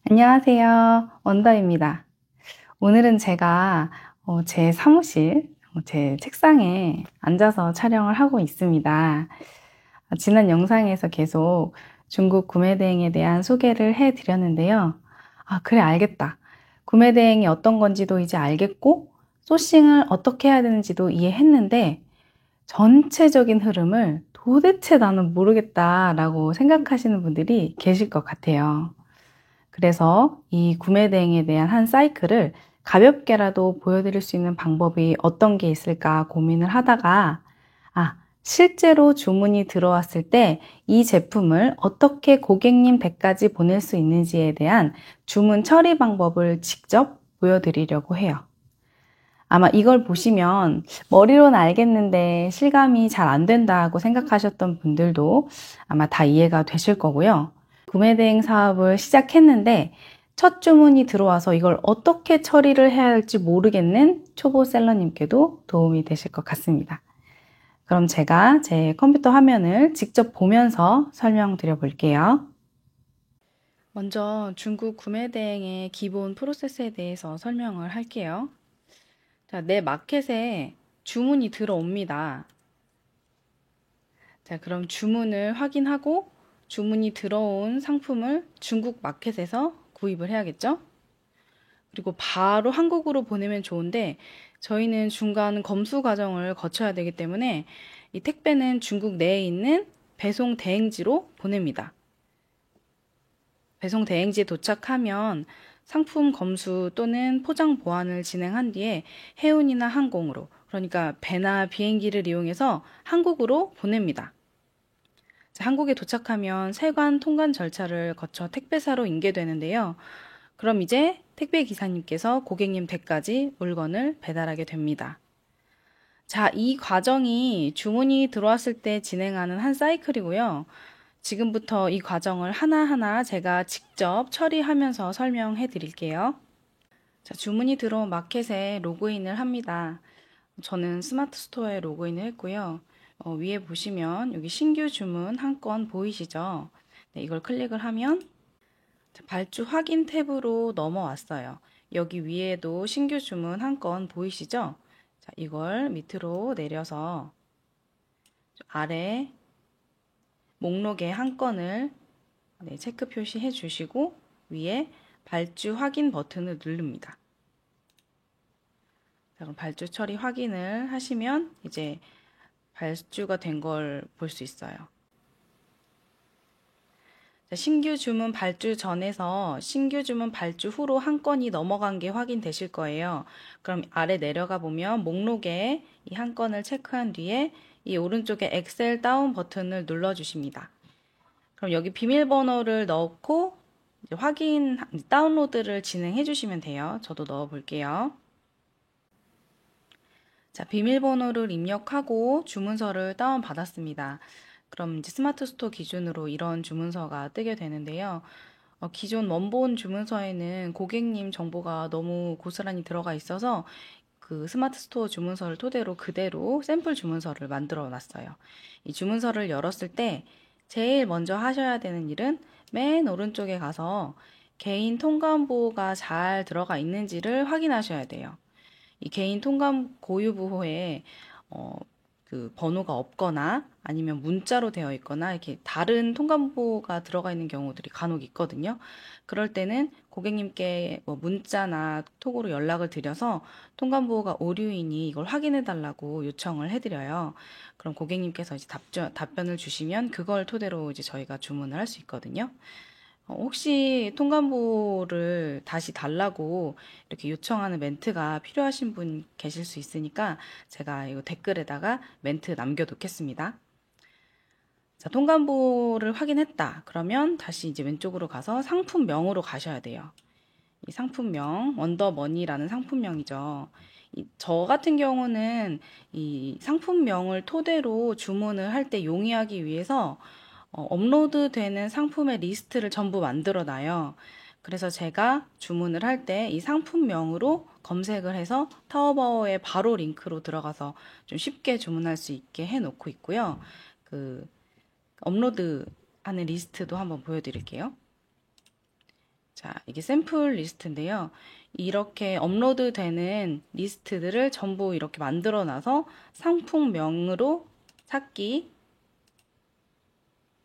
안녕하세요. 원더입니다. 오늘은 제가 제 사무실, 제 책상에 앉아서 촬영을 하고 있습니다. 지난 영상에서 계속 중국 구매대행에 대한 소개를 해드렸는데요. 그래, 알겠다. 구매대행이 어떤 건지도 이제 알겠고, 소싱을 어떻게 해야 되는지도 이해했는데, 전체적인 흐름을 도대체 나는 모르겠다라고 생각하시는 분들이 계실 것 같아요. 그래서 이 구매 대행에 대한 한 사이클을 가볍게라도 보여드릴 수 있는 방법이 어떤 게 있을까 고민을 하다가, 실제로 주문이 들어왔을 때 이 제품을 어떻게 고객님 댁까지 보낼 수 있는지에 대한 주문 처리 방법을 직접 보여드리려고 해요. 아마 이걸 보시면 머리로는 알겠는데 실감이 잘 안 된다고 생각하셨던 분들도 아마 다 이해가 되실 거고요. 구매 대행 사업을 시작했는데 첫 주문이 들어와서 이걸 어떻게 처리를 해야 할지 모르겠는 초보 셀러님께도 도움이 되실 것 같습니다. 그럼 제가 제 컴퓨터 화면을 직접 보면서 설명드려 볼게요. 먼저 중국 구매 대행의 기본 프로세스에 대해서 설명을 할게요. 자, 내 마켓에 주문이 들어옵니다. 자, 그럼 주문을 확인하고 주문이 들어온 상품을 중국 마켓에서 구입을 해야겠죠? 그리고 바로 한국으로 보내면 좋은데 저희는 중간 검수 과정을 거쳐야 되기 때문에 이 택배는 중국 내에 있는 배송 대행지로 보냅니다. 배송 대행지에 도착하면 상품 검수 또는 포장 보안을 진행한 뒤에 해운이나 항공으로, 그러니까 배나 비행기를 이용해서 한국으로 보냅니다. 한국에 도착하면 세관 통관 절차를 거쳐 택배사로 인계되는데요. 그럼 이제 택배 기사님께서 고객님 댁까지 물건을 배달하게 됩니다. 자, 이 과정이 주문이 들어왔을 때 진행하는 한 사이클이고요. 지금부터 이 과정을 하나하나 제가 직접 처리하면서 설명해 드릴게요. 자, 주문이 들어온 마켓에 로그인을 합니다. 저는 스마트 스토어에 로그인을 했고요. 위에 보시면 여기 신규 주문 한 건 보이시죠? 네, 이걸 클릭을 하면 발주 확인 탭으로 넘어왔어요. 여기 위에도 신규 주문 한 건 보이시죠? 자, 이걸 밑으로 내려서 아래 목록에 한 건을 체크 표시해 주시고 위에 발주 확인 버튼을 누릅니다. 자, 그럼 발주 처리 확인을 하시면 이제 발주가 된 걸 볼 수 있어요. 자, 신규 주문 발주 전에서 신규 주문 발주 후로 한 건이 넘어간 게 확인되실 거예요. 그럼 아래 내려가 보면 목록에 이 한 건을 체크한 뒤에 이 오른쪽에 엑셀 다운 버튼을 눌러주십니다. 그럼 여기 비밀번호를 넣고 확인, 다운로드를 진행해 주시면 돼요. 저도 넣어 볼게요. 자, 비밀번호를 입력하고 주문서를 다운받았습니다. 그럼 이제 스마트 스토어 기준으로 이런 주문서가 뜨게 되는데요. 기존 원본 주문서에는 고객님 정보가 너무 고스란히 들어가 있어서 그 스마트 스토어 주문서를 토대로 그대로 샘플 주문서를 만들어 놨어요. 이 주문서를 열었을 때 제일 먼저 하셔야 되는 일은 맨 오른쪽에 가서 개인 통관 보호가 잘 들어가 있는지를 확인하셔야 돼요. 이 개인 통관 고유 부호에 그 번호가 없거나 아니면 문자로 되어 있거나 이렇게 다른 통관보호가 들어가 있는 경우들이 간혹 있거든요. 그럴 때는 고객님께 뭐 문자나 톡으로 연락을 드려서 통관보호가 오류이니 이걸 확인해 달라고 요청을 해드려요. 그럼 고객님께서 이제 답변을 주시면 그걸 토대로 이제 저희가 주문을 할 수 있거든요. 혹시 통관보호를 다시 달라고 이렇게 요청하는 멘트가 필요하신 분 계실 수 있으니까 제가 이거 댓글에다가 멘트 남겨놓겠습니다. 자, 통관보호를 확인했다. 그러면 다시 이제 왼쪽으로 가서 상품명으로 가셔야 돼요. 이 상품명, 원더머니라는 상품명이죠. 저 같은 경우는 이 상품명을 토대로 주문을 할 때 용이하기 위해서 업로드 되는 상품의 리스트를 전부 만들어 놔요. 그래서 제가 주문을 할 때 이 상품명으로 검색을 해서 타오바오에 바로 링크로 들어가서 좀 쉽게 주문할 수 있게 해 놓고 있고요. 그 업로드 하는 리스트도 한번 보여드릴게요. 자, 이게 샘플 리스트인데요. 이렇게 업로드 되는 리스트들을 전부 이렇게 만들어 놔서 상품명으로 찾기,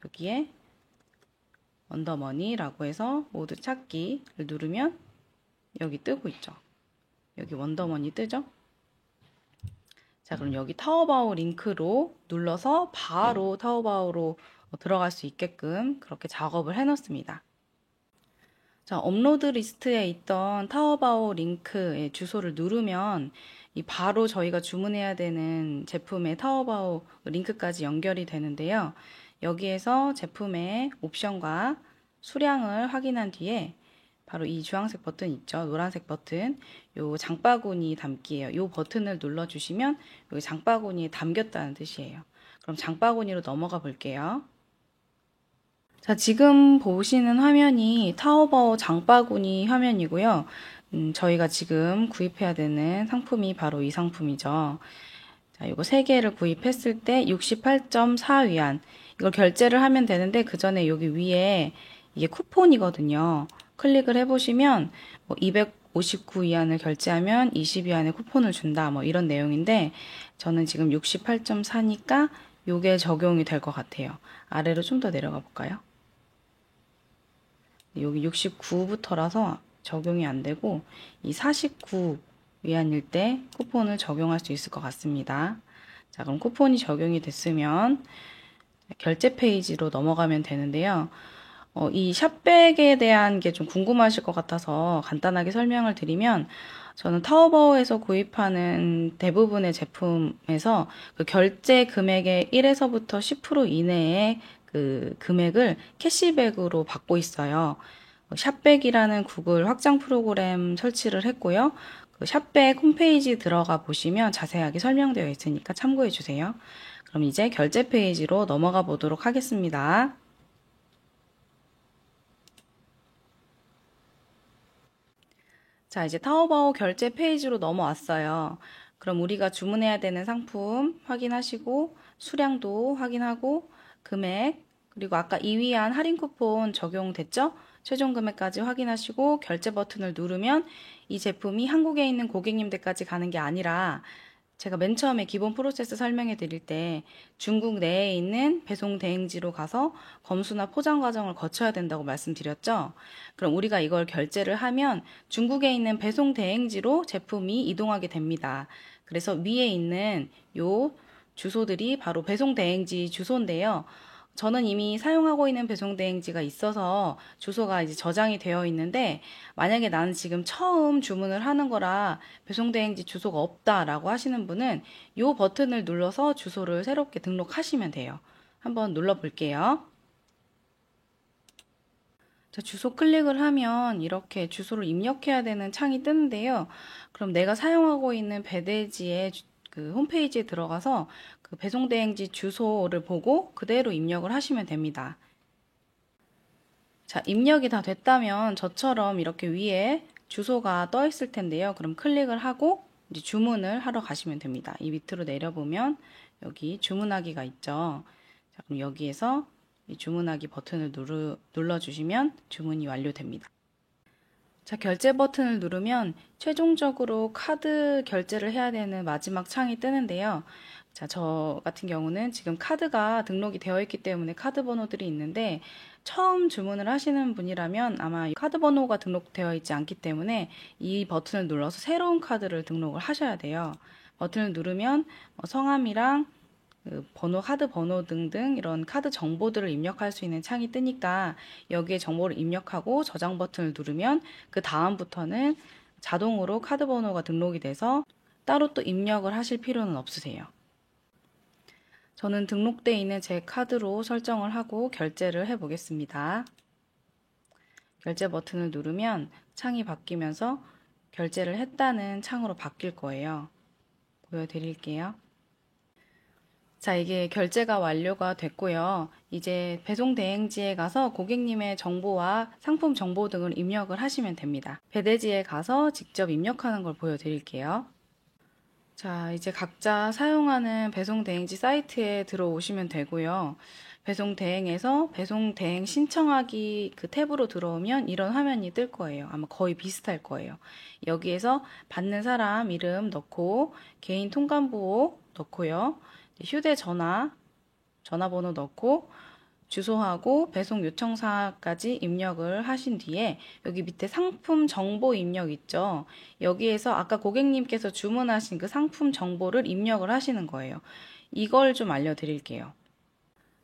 여기에 원더머니라고 해서 모두 찾기를 누르면 여기 뜨고 있죠. 여기 원더머니 뜨죠? 자, 그럼 여기 타오바오 링크로 눌러서 바로 타오바오로 들어갈 수 있게끔 그렇게 작업을 해놨습니다. 자, 업로드 리스트에 있던 타오바오 링크의 주소를 누르면 이 바로 저희가 주문해야 되는 제품의 타오바오 링크까지 연결이 되는데요. 여기에서 제품의 옵션과 수량을 확인한 뒤에 바로 이 주황색 버튼 있죠. 노란색 버튼. 요 장바구니 담기예요. 요 버튼을 눌러주시면 여기 장바구니에 담겼다는 뜻이에요. 그럼 장바구니로 넘어가 볼게요. 자, 지금 보시는 화면이 타오바오 장바구니 화면이고요. 저희가 지금 구입해야 되는 상품이 바로 이 상품이죠. 자, 이거 3개를 구입했을 때 68.4위안. 이걸 결제를 하면 되는데 그 전에 여기 위에 이게 쿠폰이거든요. 클릭을 해보시면 뭐 259위안을 결제하면 20위안의 쿠폰을 준다. 뭐 이런 내용인데 저는 지금 68.4니까 요게 적용이 될 것 같아요. 아래로 좀 더 내려가 볼까요? 여기 69부터라서 적용이 안 되고 이 49위안일 때 쿠폰을 적용할 수 있을 것 같습니다. 자, 그럼 쿠폰이 적용이 됐으면 결제 페이지로 넘어가면 되는데요. 이 샵백에 대한 게 좀 궁금하실 것 같아서 간단하게 설명을 드리면 저는 타오바오에서 구입하는 대부분의 제품에서 그 결제 금액의 1에서부터 10% 이내의 그 금액을 캐시백으로 받고 있어요. 샵백이라는 구글 확장 프로그램 설치를 했고요. 그 샵백 홈페이지 들어가 보시면 자세하게 설명되어 있으니까 참고해 주세요. 그럼 이제 결제 페이지로 넘어가 보도록 하겠습니다. 자, 이제 타오바오 결제 페이지로 넘어왔어요. 그럼 우리가 주문해야 되는 상품 확인하시고 수량도 확인하고 금액 그리고 아까 2위안 할인 쿠폰 적용됐죠? 최종 금액까지 확인하시고 결제 버튼을 누르면 이 제품이 한국에 있는 고객님 댁까지 가는 게 아니라 제가 맨 처음에 기본 프로세스 설명해 드릴 때 중국 내에 있는 배송 대행지로 가서 검수나 포장 과정을 거쳐야 된다고 말씀드렸죠. 그럼 우리가 이걸 결제를 하면 중국에 있는 배송 대행지로 제품이 이동하게 됩니다. 그래서 위에 있는 요 주소들이 바로 배송 대행지 주소인데요. 저는 이미 사용하고 있는 배송대행지가 있어서 주소가 이제 저장이 되어 있는데 만약에 나는 지금 처음 주문을 하는 거라 배송대행지 주소가 없다라고 하시는 분은 이 버튼을 눌러서 주소를 새롭게 등록하시면 돼요. 한번 눌러 볼게요. 자, 주소 클릭을 하면 이렇게 주소를 입력해야 되는 창이 뜨는데요. 그럼 내가 사용하고 있는 배대지의 그 홈페이지에 들어가서 그 배송대행지 주소를 보고 그대로 입력을 하시면 됩니다. 자, 입력이 다 됐다면 저처럼 이렇게 위에 주소가 떠 있을 텐데요. 그럼 클릭을 하고 이제 주문을 하러 가시면 됩니다. 이 밑으로 내려보면 여기 주문하기가 있죠. 자, 그럼 여기에서 이 주문하기 버튼을 눌러주시면 주문이 완료됩니다. 자, 결제 버튼을 누르면 최종적으로 카드 결제를 해야 되는 마지막 창이 뜨는데요. 자, 저 같은 경우는 지금 카드가 등록이 되어 있기 때문에 카드 번호들이 있는데 처음 주문을 하시는 분이라면 아마 카드 번호가 등록되어 있지 않기 때문에 이 버튼을 눌러서 새로운 카드를 등록을 하셔야 돼요. 버튼을 누르면 성함이랑 그 번호, 카드 번호 등등 이런 카드 정보들을 입력할 수 있는 창이 뜨니까 여기에 정보를 입력하고 저장 버튼을 누르면 그 다음부터는 자동으로 카드 번호가 등록이 돼서 따로 또 입력을 하실 필요는 없으세요. 저는 등록되어 있는 제 카드로 설정을 하고 결제를 해 보겠습니다. 결제 버튼을 누르면 창이 바뀌면서 결제를 했다는 창으로 바뀔 거예요. 보여드릴게요. 자, 이게 결제가 완료가 됐고요. 이제 배송 대행지에 가서 고객님의 정보와 상품 정보 등을 입력을 하시면 됩니다. 배대지에 가서 직접 입력하는 걸 보여드릴게요. 자, 이제 각자 사용하는 배송 대행지 사이트에 들어오시면 되고요. 배송 대행에서 배송 대행 신청하기 그 탭으로 들어오면 이런 화면이 뜰 거예요. 아마 거의 비슷할 거예요. 여기에서 받는 사람 이름 넣고 개인 통관보호 넣고요. 휴대전화, 전화번호 넣고 주소하고 배송 요청사까지 입력을 하신 뒤에 여기 밑에 상품 정보 입력 있죠. 여기에서 아까 고객님께서 주문하신 그 상품 정보를 입력을 하시는 거예요. 이걸 좀 알려드릴게요.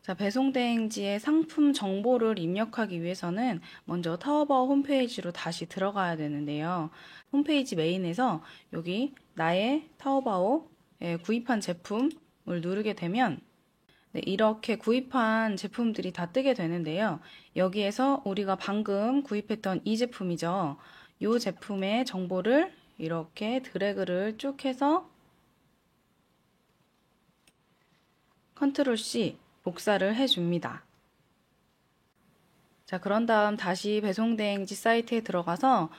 자, 배송대행지에 상품 정보를 입력하기 위해서는 먼저 타오바오 홈페이지로 다시 들어가야 되는데요. 홈페이지 메인에서 여기 나의 타오바오에 구입한 제품을 누르게 되면 네, 이렇게 구입한 제품들이 다 뜨게 되는데요. 여기에서 우리가 방금 구입했던 이 제품이죠. 이 제품의 정보를 이렇게 드래그를 쭉 해서 컨트롤 C 복사를 해줍니다. 자, 그런 다음 다시 배송대행지 사이트에 들어가서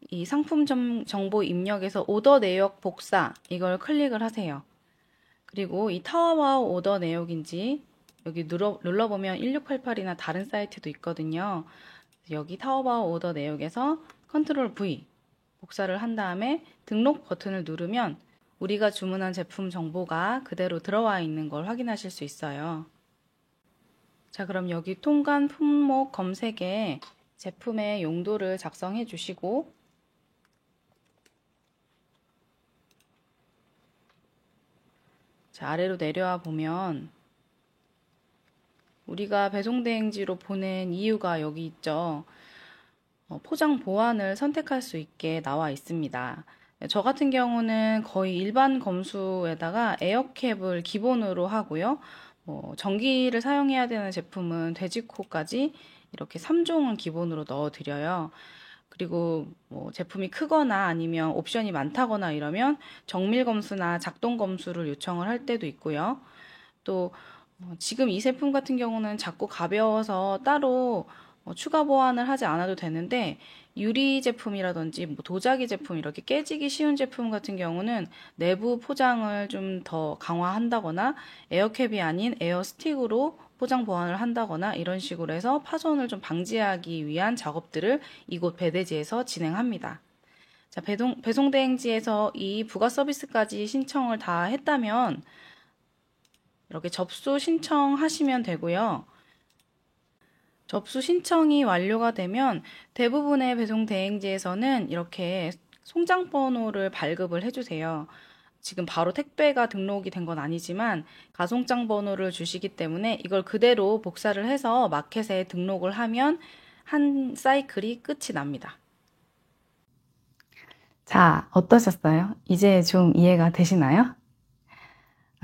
이 상품 정보 입력에서 오더 내역 복사 이걸 클릭을 하세요. 그리고 이 타오바오 오더 내역인지 여기 눌러보면 1688이나 다른 사이트도 있거든요. 여기 타오바오 오더 내역에서 컨트롤 V 복사를 한 다음에 등록 버튼을 누르면 우리가 주문한 제품 정보가 그대로 들어와 있는 걸 확인하실 수 있어요. 자, 그럼 여기 통관 품목 검색에 제품의 용도를 작성해 주시고 자, 아래로 내려와 보면 우리가 배송대행지로 보낸 이유가 여기 있죠. 포장 보안을 선택할 수 있게 나와 있습니다. 저 같은 경우는 거의 일반 검수에다가 에어캡을 기본으로 하고요. 전기를 사용해야 되는 제품은 돼지코까지 이렇게 3종을 기본으로 넣어드려요. 그리고 제품이 크거나 아니면 옵션이 많다거나 이러면 정밀 검수나 작동 검수를 요청을 할 때도 있고요. 또 지금 이 제품 같은 경우는 작고 가벼워서 따로 추가 보완을 하지 않아도 되는데 유리 제품이라든지 도자기 제품 이렇게 깨지기 쉬운 제품 같은 경우는 내부 포장을 좀 더 강화한다거나 에어캡이 아닌 에어 스틱으로 포장 보완을 한다거나 이런 식으로 해서 파손을 좀 방지하기 위한 작업들을 이곳 배대지에서 진행합니다. 자, 배송대행지에서 이 부가 서비스까지 신청을 다 했다면 이렇게 접수 신청하시면 되고요. 접수 신청이 완료가 되면 대부분의 배송 대행지에서는 이렇게 송장 번호를 발급을 해주세요. 지금 바로 택배가 등록이 된 건 아니지만 가송장 번호를 주시기 때문에 이걸 그대로 복사를 해서 마켓에 등록을 하면 한 사이클이 끝이 납니다. 자, 어떠셨어요? 이제 좀 이해가 되시나요?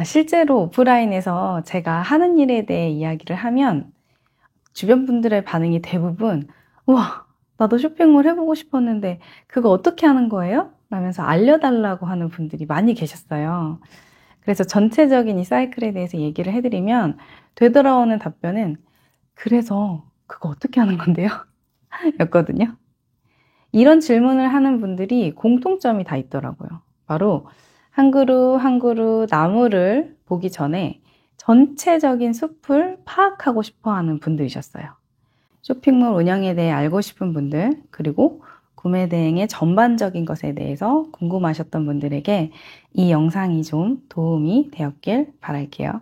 실제로 오프라인에서 제가 하는 일에 대해 이야기를 하면 주변 분들의 반응이 대부분 우와, 나도 쇼핑몰 해보고 싶었는데 그거 어떻게 하는 거예요? 라면서 알려달라고 하는 분들이 많이 계셨어요. 그래서 전체적인 이 사이클에 대해서 얘기를 해드리면 되돌아오는 답변은 그래서 그거 어떻게 하는 건데요? 였거든요. 이런 질문을 하는 분들이 공통점이 다 있더라고요. 바로 한 그루 한 그루 나무를 보기 전에 전체적인 숲을 파악하고 싶어 하는 분들이셨어요. 쇼핑몰 운영에 대해 알고 싶은 분들, 그리고 구매 대행의 전반적인 것에 대해서 궁금하셨던 분들에게 이 영상이 좀 도움이 되었길 바랄게요.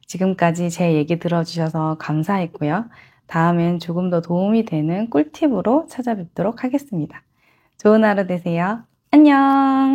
지금까지 제 얘기 들어주셔서 감사했고요. 다음엔 조금 더 도움이 되는 꿀팁으로 찾아뵙도록 하겠습니다. 좋은 하루 되세요. 안녕!